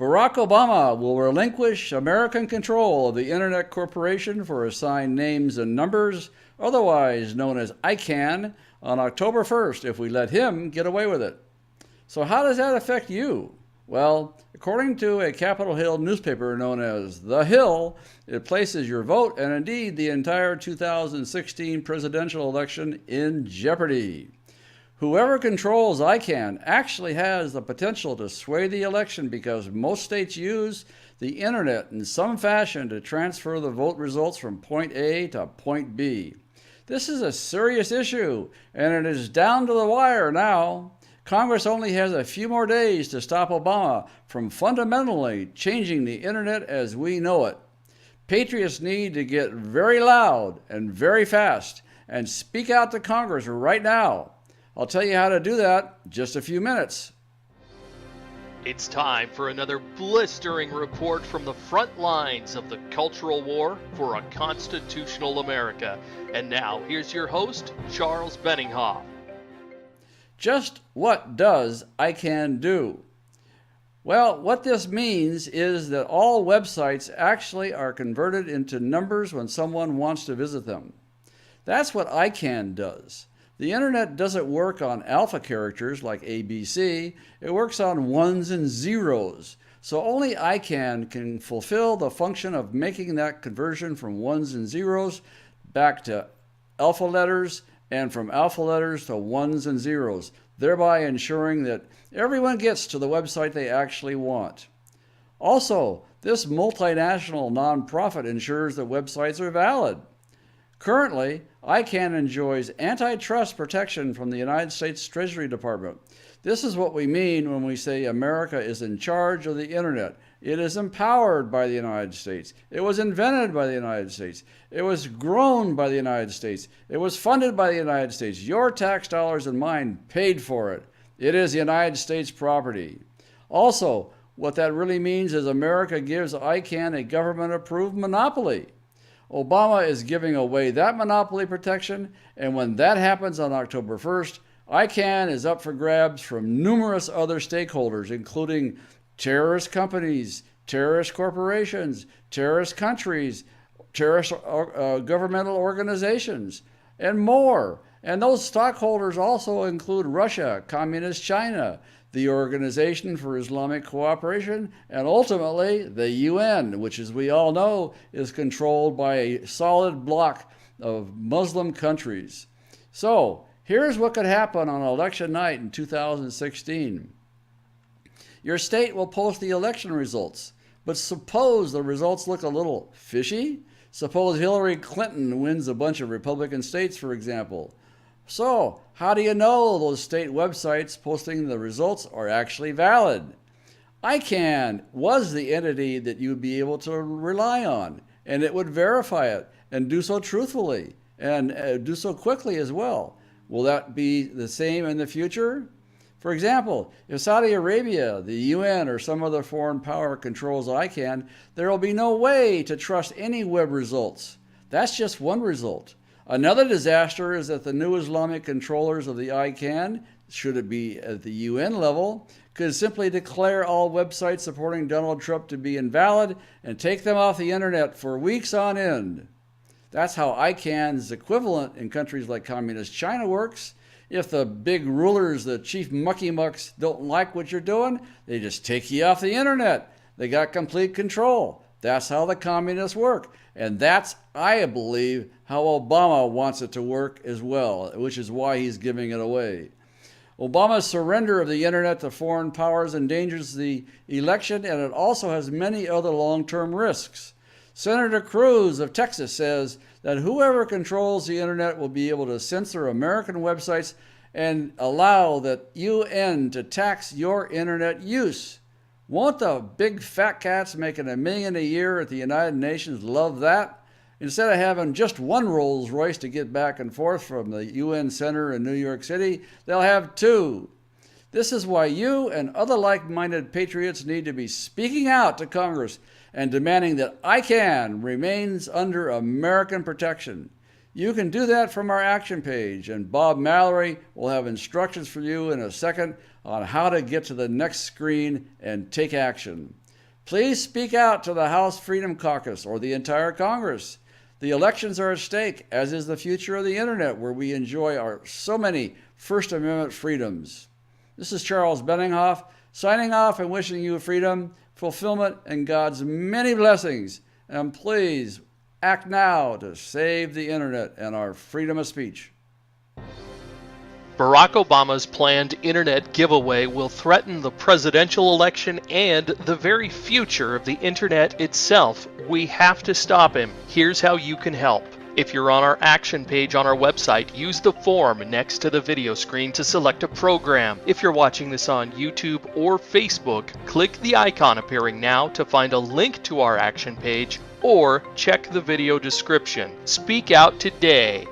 Barack Obama will relinquish American control of the Internet Corporation for Assigned Names and Numbers, otherwise known as ICANN, on October 1st if we let him get away with it. So how does that affect you? Well, according to a Capitol Hill newspaper known as The Hill, it places your vote and indeed the entire 2016 presidential election in jeopardy. Whoever controls ICANN actually has the potential to sway the election because most states use the internet in some fashion to transfer the vote results from point A to point B. This is a serious issue, and it is down to the wire now. Congress only has a few more days to stop Obama from fundamentally changing the internet as we know it. Patriots need to get very loud and very fast and speak out to Congress right now. I'll tell you how to do that in just a few minutes. It's time for another blistering report from the front lines of the cultural war for a constitutional America. And now, here's your host, Charles Benninghoff. Just what does ICANN do? Well, what this means is that all websites actually are converted into numbers when someone wants to visit them. That's what ICANN does. The internet doesn't work on alpha characters like ABC, it works on ones and zeros. So only ICANN can fulfill the function of making that conversion from ones and zeros back to alpha letters and from alpha letters to ones and zeros, thereby ensuring that everyone gets to the website they actually want. Also, this multinational nonprofit ensures that websites are valid. Currently, ICANN enjoys antitrust protection from the United States Treasury Department. This is what we mean when we say America is in charge of the internet. It is empowered by the United States. It was invented by the United States. It was grown by the United States. It was funded by the United States. Your tax dollars and mine paid for it. It is the United States property. Also, what that really means is America gives ICANN a government-approved monopoly. Obama is giving away that monopoly protection, and when that happens on October 1st, ICANN is up for grabs from numerous other stakeholders, including terrorist companies, terrorist corporations, terrorist countries, terrorist governmental organizations, and more. And those stockholders also include Russia, Communist China, the Organization for Islamic Cooperation, and ultimately the UN, which, as we all know, is controlled by a solid block of Muslim countries. So here's what could happen on election night in 2016. Your state will post the election results, but suppose the results look a little fishy. Suppose Hillary Clinton wins a bunch of Republican states, for example. So, how do you know those state websites posting the results are actually valid? ICANN was the entity that you would be able to rely on, and it would verify it and do so truthfully and do so quickly as well. Will that be the same in the future? For example, if Saudi Arabia, the UN, or some other foreign power controls ICANN, there will be no way to trust any web results. That's just one result. Another disaster is that the new Islamic controllers of the ICANN, should it be at the UN level, could simply declare all websites supporting Donald Trump to be invalid and take them off the internet for weeks on end. That's how ICANN's equivalent in countries like Communist China works. If the big rulers, the chief mucky mucks, don't like what you're doing, they just take you off the internet. They got complete control. That's how the communists work. And that's, I believe, how Obama wants it to work as well, which is why he's giving it away. Obama's surrender of the internet to foreign powers endangers the election, and it also has many other long-term risks. Senator Cruz of Texas says that whoever controls the internet will be able to censor American websites and allow the UN to tax your internet use. Won't the big fat cats making $1 million a year at the United Nations love that? Instead of having just one Rolls Royce to get back and forth from the UN Center in New York City, they'll have two. This is why you and other like-minded patriots need to be speaking out to Congress and demanding that ICANN remains under American protection. You can do that from our action page, and Bob Mallory will have instructions for you in a second on how to get to the next screen and take action. Please speak out to the House Freedom Caucus or the entire Congress. The elections are at stake, as is the future of the internet, where we enjoy so many First Amendment freedoms. This is Charles Benninghoff, signing off and wishing you freedom, fulfillment, and God's many blessings. And please act now to save the internet and our freedom of speech. Barack Obama's planned internet giveaway will threaten the presidential election and the very future of the internet itself. We have to stop him. Here's how you can help. If you're on our action page on our website, use the form next to the video screen to select a program. If you're watching this on YouTube or Facebook, click the icon appearing now to find a link to our action page, or check the video description. Speak out today.